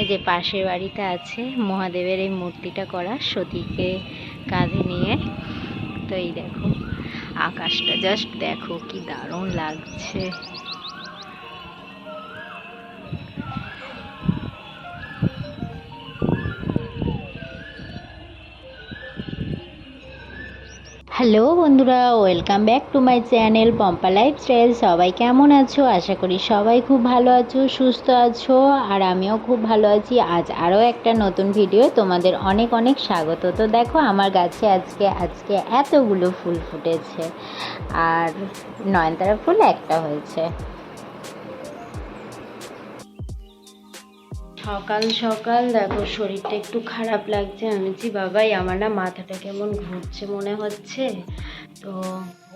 এই যে পাশের বাড়িতে আছে মহাদেবের এই মূর্তিটা করা, সতীকে কাঁধে নিয়ে। তো এই দেখো আকাশটা জাস্ট দেখো কি দারুণ লাগছে। হ্যালো বন্ধুরা, welcome back to my channel Pampa lifestyle. সবাই কেমন আছো? আশা করি সবাই খুব ভালো আছো, সুস্থ আছো, আর আমিও খুব ভালো আছি। আজ আরও একটা নতুন ভিডিও তোমাদের অনেক অনেক স্বাগত। তো দেখো আমার গাছে আজকে এতগুলো ফুল ফুটেছে, আর নয়নতারা ফুল একটা হয়েছে। সকাল সকাল দেখো শরীরটা একটু খারাপ লাগছে। আমি বলছি বাবাই আমার না মাথাটা কেমন ঘুরছে মনে হচ্ছে। তো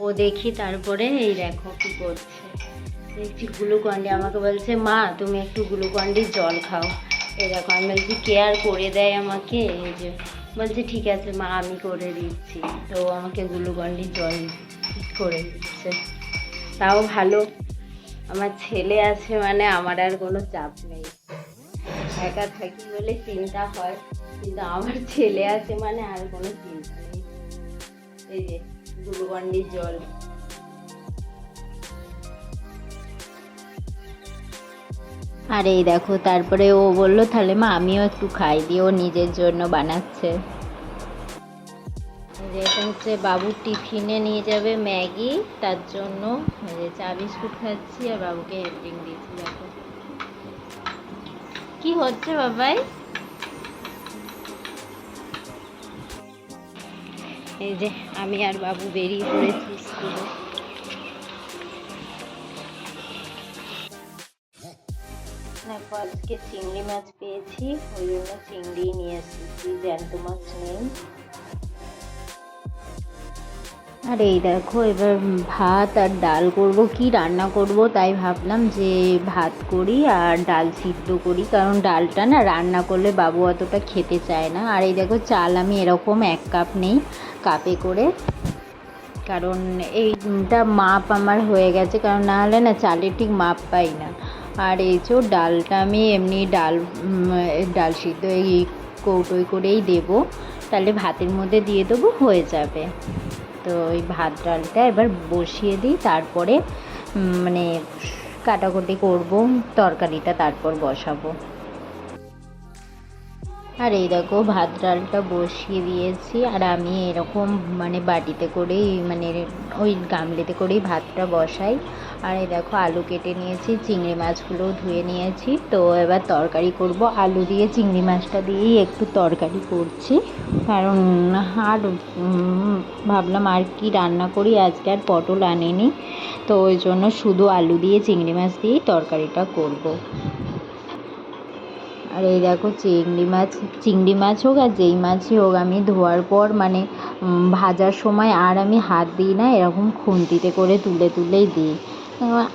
ও দেখি তারপরে এই দেখো কি করছে, দেখছি গ্লুকন্ডি আমাকে বলছে মা তুমি একটু গ্লুকন্ডির জল খাও। এই দেখো আমি বলছি কেয়ার করে দেয় আমাকে, এই যে বলছে ঠিক আছে মা আমি করে দিচ্ছি। তো আমাকে গ্লুকন্ডির জল করে দিচ্ছে, তাও ভালো আমার ছেলে আছে মানে আমার আর কোনো চাপ নেই। একা থাকি বলে চিন্তা হয়, কিন্তু আমার ছেলে আছে মানে আর কোনো চিন্তা নেই। এই যে গ্লুকন্ডির জল। আর এই দেখো তারপরে ও বললো তাহলে মা আমিও একটু খাই, দিয়ে ও নিজের জন্য বানাচ্ছে। এটা হচ্ছে বাবুর টিফিনে নিয়ে যাবে ম্যাগি, তার জন্য চা বিস্কুট খাচ্ছি আর বাবুকে হেল্পিং দিচ্ছি। দেখো কি হচ্ছে বাবাই। এই যে আমি আর বাবু বেরিয়ে পড়েছি স্কুলে। দেখো আজকে চিংড়ি মাছ পেয়েছি, ওই জন্য চিংড়ি নিয়ে এসেছি, জ্যান্ত মাছ নেই। আর এই দেখো এবার ভাত আর ডাল করব, কি রান্না করব তাই ভাবলাম যে ভাত করি আর ডাল সিদ্ধ করি, কারণ ডালটা না রান্না করলে বাবু অতটা খেতে চায় না। আর এই দেখো চাল আমি এরকম 1 কাপ নেই কাপে করে, কারণ এইটা মাপ আমার হয়ে গেছে, কারণ না হলে না চালের ঠিক মাপ পাই না। আর এই যে ডালটা আমি এমনি ডাল সিদ্ধ এই কৌটোয় করেই দেবো, তাহলে ভাতের মধ্যে দিয়ে দেবো, হয়ে যাবে। তো ওই ভাত ডালটা এবার বসিয়ে দিই, তারপরে মানে কাটাকুটি করব, তরকারিটা তারপর বসাবো। আর এই দেখো ভাত ডালটা বসিয়ে দিয়েছি, আর আমি এরকম মানে বাটিতে করেই মানে ওই গামলিতে করেই ভাতটা বসাই। আর এই দেখো আলু কেটে নিয়েছি, চিংড়ি মাছগুলোও ধুয়ে নিয়েছি। তো এবার তরকারি করব, আলু দিয়ে চিংড়ি মাছটা দিয়েই একটু তরকারি করছি, কারণ আর ভাবলাম আর কি রান্না করি, আজকে আর পটল আনিনি, তো ওই জন্য শুধু আলু দিয়ে চিংড়ি মাছ দিয়েই তরকারিটা করব। আর এই দেখো চিংড়ি মাছ হোক আর যেই মাছই হোক, আমি ধোয়ার পর মানে ভাজার সময় আর আমি হাত দিই না, এরকম খুন্তিতে করে তুলে তুলেই দিই।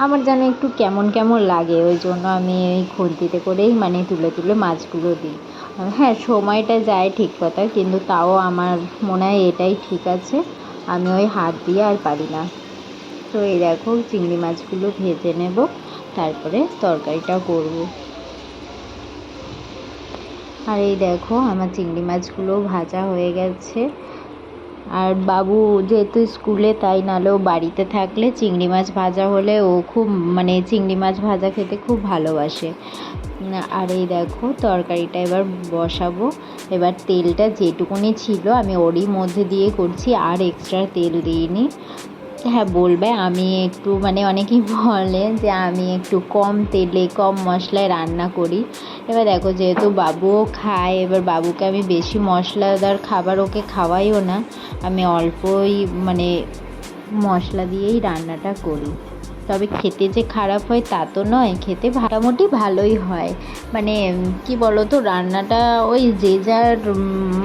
আমার যেন একটু কেমন কেমন লাগে, ওই জন্য আমি এই খুন্তিতে করেই মানে তুলে তুলে মাছগুলো দিই। হ্যাঁ সময়টা যায় ঠিক কথা, কিন্তু তাও আমার মনে হয় এটাই ঠিক আছে, আমি ওই হাত দিয়ে আর পারি না। তো এই দেখো চিংড়ি মাছগুলো ভেজে নেব, তারপরে তরকারিটা করব। আর এই দেখো আমার চিংড়ি মাছগুলো ভাজা হয়ে গেছে। আর বাবু যেহেতু স্কুলে, তাই নাহলেও বাড়িতে থাকলে চিংড়ি মাছ ভাজা হলে ও খুব মানে চিংড়ি মাছ ভাজা খেতে খুব ভালোবাসে। আর এই দেখো তরকারিটা এবার বসাবো। এবার তেলটা যেটুকুনি ছিল আমি ওরই মধ্যে দিয়ে করছি, আর এক্সট্রা তেল দিইনি। হ্যাঁ বলবে আমি একটু মানে অনেকেই বলে যে আমি একটু কম তেলে কম মশলায় রান্না করি। এবার দেখো যেহেতু বাবুও খায়, এবার বাবুকে আমি বেশি মশলাদার খাবার ওকে খাওয়াইও না, আমি অল্পই মানে মশলা দিয়েই রান্নাটা করি। তবে খেতে যে খারাপ হয় তা তো নয়, খেতে মোটামুটি ভালোই হয়। মানে কি বলো তো, রান্নাটা ওই যে যার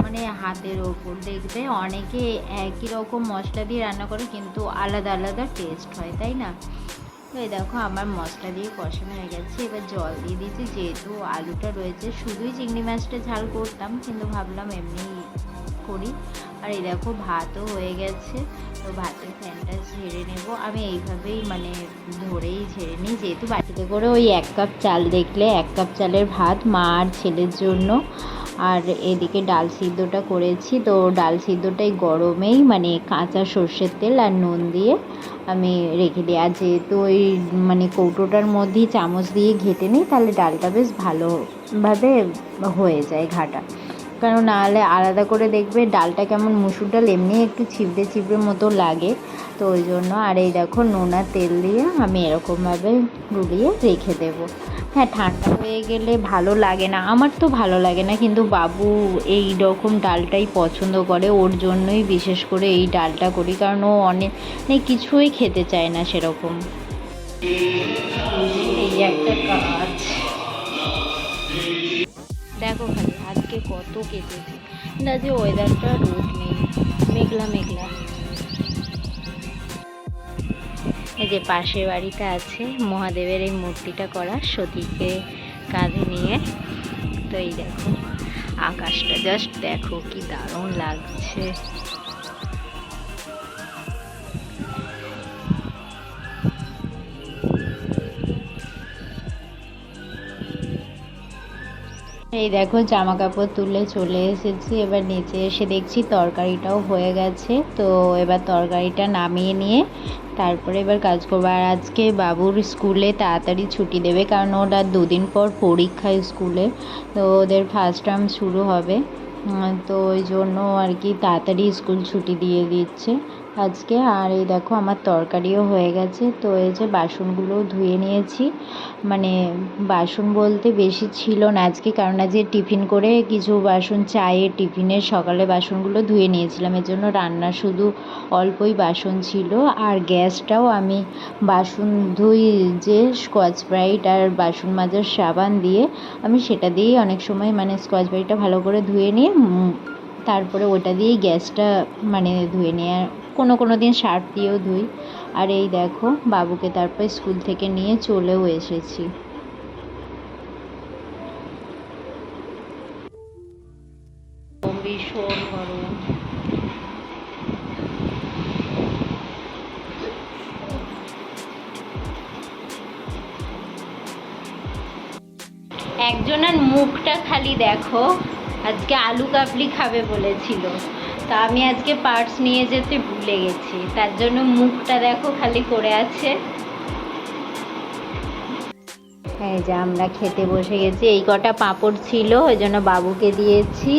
মানে হাতের ওপর, দেখবে অনেকে একই রকম মশলা দিয়ে রান্না করে কিন্তু আলাদা আলাদা টেস্ট হয়, তাই না? তো এই দেখো আমার মশলা দিয়ে কষানো হয়ে গেছে, এবার জল দিয়ে দিয়েছি। যেহেতু আলুটা রয়েছে, শুধুই চিংড়ি মাছটা ঝাল করতাম, কিন্তু ভাবলাম এমনি করি। আর এই দেখো ভাতও হয়ে গেছে, তো ভাতের ফ্যানটা ঝেড়ে নেব। আমি এইভাবেই মানে ধরেই ঝেড়ে নিই, যেহেতু বাটিতে করে ওই 1 কাপ চাল, দেখলে 1 কাপ চালের ভাত মা আর ছেলের জন্য। আর এদিকে ডাল সিদ্ধটা করেছি, তো ডাল সিদ্ধটাই গরমেই মানে কাঁচা সর্ষের তেল আর নুন দিয়ে আমি রেখে দিই। আর যেহেতু ওই মানে কৌটোটার মধ্যেই চামচ দিয়ে ঘেঁটে নিই, তাহলে ডালটা বেশ ভালোভাবে হয়ে যায় ঘাটা। কারণ নাহলে আলাদা করে দেখবে ডালটা কেমন, মুসুর ডাল এমনি একটু ছিবড়ে ছিবড়ে মতো লাগে, তো ওই জন্য। আর এই দেখো নুন আর তেল দিয়ে আমি এরকমভাবে গুলিয়ে রেখে দেবো। হ্যাঁ, ঠান্ডা হয়ে গেলে ভালো লাগে না, আমার তো ভালো লাগে না, কিন্তু বাবু এই রকম ডালটাই পছন্দ করে, ওর জন্যই বিশেষ করে এই ডালটা করি, কারণ ও অনেক কিছুই খেতে চায় না সেরকম। এই একটা কাজ দেখো খালি আজকে কত কেটেছে, কিন্তু আজকে ওয়েদারটা রোদ নেই, মেঘলা মেঘলা। এই যে পাশের বাড়িতে আছে মহাদেবের এই মূর্তিটা করা, সতীকে কাঁধে নিয়ে। তো এই দেখো আকাশটা জাস্ট দেখো কি দারুণ লাগছে। এই দেখো জামা কাপড় তুলে চলে এসেছি, এবার নিচে এসে দেখছি তরকারিটাও হয়ে গেছে, তো এবার তরকারিটা নামিয়ে নিয়ে তারপরে এবার কাজ করবো। আর আজকে বাবুর স্কুলে তাড়াতাড়ি ছুটি দেবে, কারণ ওটা 2 দিন পর পরীক্ষা স্কুলে, তো ওদের ফার্স্ট টার্ম শুরু হবে, তো ওই জন্য আর কি তাড়াতাড়ি স্কুল ছুটি দিয়ে দিচ্ছে আজকে। আর এই দেখো আমার তরকারিও হয়ে গেছে, তো এই যে বাসনগুলোও ধুয়ে নিয়েছি, মানে বাসন বলতে বেশি ছিল না আজকে, কারণ আজকে টিফিন করে কিছু বাসন, চায়ের টিফিনের সকালে বাসনগুলো ধুয়ে নিয়েছিলাম, এর জন্য রান্না শুধু অল্পই বাসন ছিল। আর গ্যাসটাও আমি বাসন ধুই যে স্কচ ব্রাইট আর বাসন মাজার সাবান দিয়ে, আমি সেটা দিয়েই অনেক সময় মানে স্কচ ব্রাইটটা ভালো করে ধুয়ে নিয়ে তারপরে ওটা দিয়েই গ্যাসটা মানে ধুয়ে নিয়ে, আর কোনো দিন সার্ফ দিয়েও ধুই। আর এই দেখো বাবুকে তারপর স্কুল থেকে নিয়ে চলেও এসেছি। ভীষণ গরম। একজনের মুখটা খালি দেখো, আজকে আলু কাবলি খাবে বলেছিল, তা আমি আজকে পার্টস নিয়ে যেতে ভুলে গেছি, তার জন্য মুখটা দেখো খালি করে আছে। এই যে আমরা খেতে বসে গেছি, এই কটা পাঁপড় ছিল ওই জন্য বাবুকে দিয়েছি,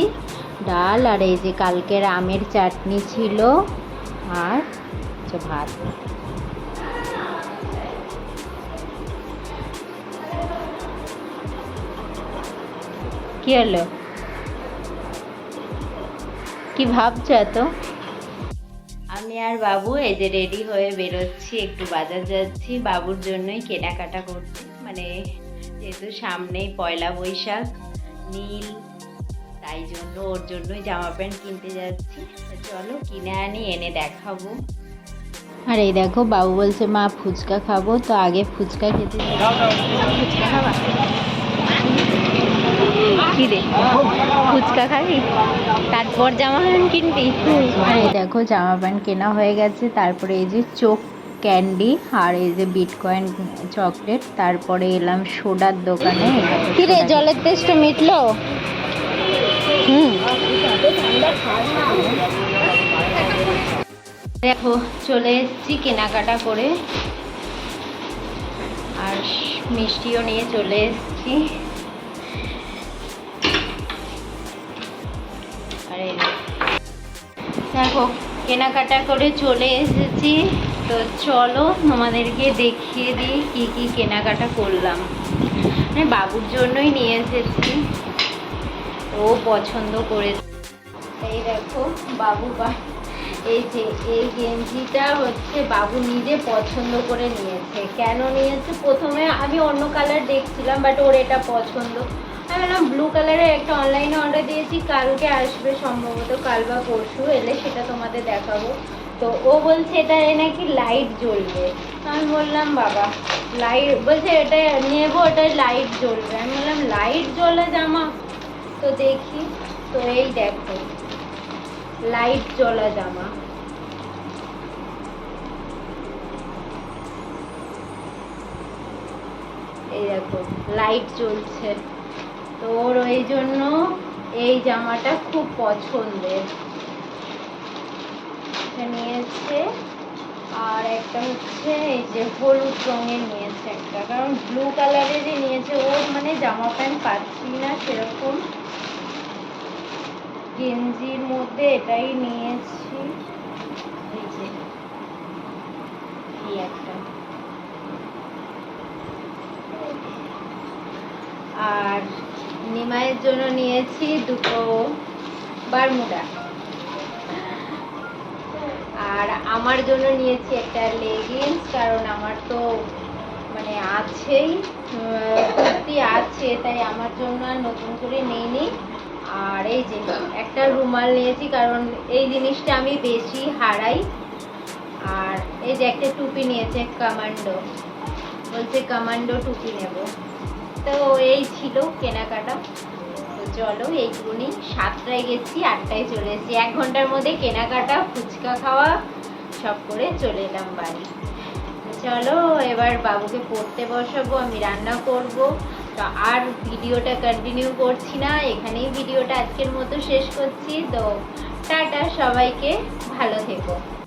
ডাল, আর এই যে কালকের আমের চাটনি ছিল, আর ভাত। কি হলো, কি ভাবছো এত? আমি আর বাবু এই যে রেডি হয়ে বেরোচ্ছি, একটু বাজার যাচ্ছি বাবুর জন্যই কেনাকাটা করতে, মানে যেহেতু সামনেই পয়লা বৈশাখ, নীল, তাই জন্য ওর জন্যই জামা প্যান্ট কিনতে যাচ্ছি। চলো কিনে আনি, এনে দেখাবো। আর এই দেখো বাবু বলছে মা ফুচকা খাবো, তো আগে ফুচকা খেতে, ফুচকা খাবা? কি রে ফুচকা খাবি, তারপর জামা প্যান্ট কিনবি? আর এই দেখো জামা প্যান্ট কেনা হয়ে গেছে, তারপরে এই যে চোখ ক্যান্ডি, আর এই যে বিটকয়েন চকলেট, তারপরে এলাম সোডার দোকানে। কি রে জলের টেস্ট মিটলো? দেখো চলে এসেছি কেনাকাটা করে, আর মিষ্টিও নিয়ে চলে এসেছি। আরে দেখো কেনাকাটা করে চলে এসেছি, তো চলো তোমাদেরকে দেখিয়ে দিই কি কি কেনাকাটা করলাম। বাবুর জন্যই নিয়ে এসেছি, ও পছন্দ করে। এই দেখো বাবু এই যে এই গেঞ্জিটা হচ্ছে বাবু নিজে পছন্দ করে নিয়েছে। কেন নিয়েছে, প্রথমে আমি অন্য কালার দেখছিলাম, বাট ওর এটা পছন্দ। আমি বললাম ব্লু কালারের একটা অনলাইনে অর্ডার দিয়েছি, কালকে আসবে সম্ভবত, কাল বা পরশু এলে সেটা তোমাদের দেখাবো। তো ও বলছে এটা নাকি লাইট জ্বলবে, আমি বললাম বাবা লাইট, বলছে এটা নেবো, এটা লাইট জ্বলবে। আমি বললাম লাইট জ্বলা জামা, তো দেখি। তো এই দেখো লাইট জ্বলা জামা। এই দেখো লাইট জ্বলছে, তো ওর ওই জন্য এই জামাটা খুব পছন্দের নিয়েছে। আর একটা হচ্ছে এই যে হলুদ রঙের নিয়েছে একটা, কারণ ব্লু কালারেরই নিয়েছে। ওর মানে জামা প্যান্ট পাচ্ছি না সেরকম, গেঞ্জির মধ্যে এটাই নিয়েছি। এই যে এই একটা, আর নিমাইয়ের জন্য নিয়েছি দুটো বারমুডা, আর আমার জন্য নিয়েছি একটা লেগিংস, কারণ আমার তো মানে আছেই কুর্তি আছে, তাই আমার জন্য আর নতুন করে নেইনি। আর এই যে একটা রুমাল নিয়েছি, কারণ এই জিনিসটা আমি বেশি হারাই। আর এই যে একটা টুপি নিয়েছে কমান্ডো, বলছে কমান্ডো টুপি নেব। তো এই ছিল কেনাকাটা। তো চলো এইটুকুনি, 7টায় গেছি 8টায় চলে এসেছি, 1 ঘন্টার মধ্যে কেনাকাটা, ফুচকা খাওয়া সব করে চলে এলাম বাড়ি। চলো এবার বাবুকে পড়তে বসাবো, আমি রান্না করব। তো আর ভিডিওটা কন্টিনিউ করছি না, এখানেই ভিডিওটা আজকের মতো শেষ করছি। তো টাটা, সবাইকে ভালো থেকো।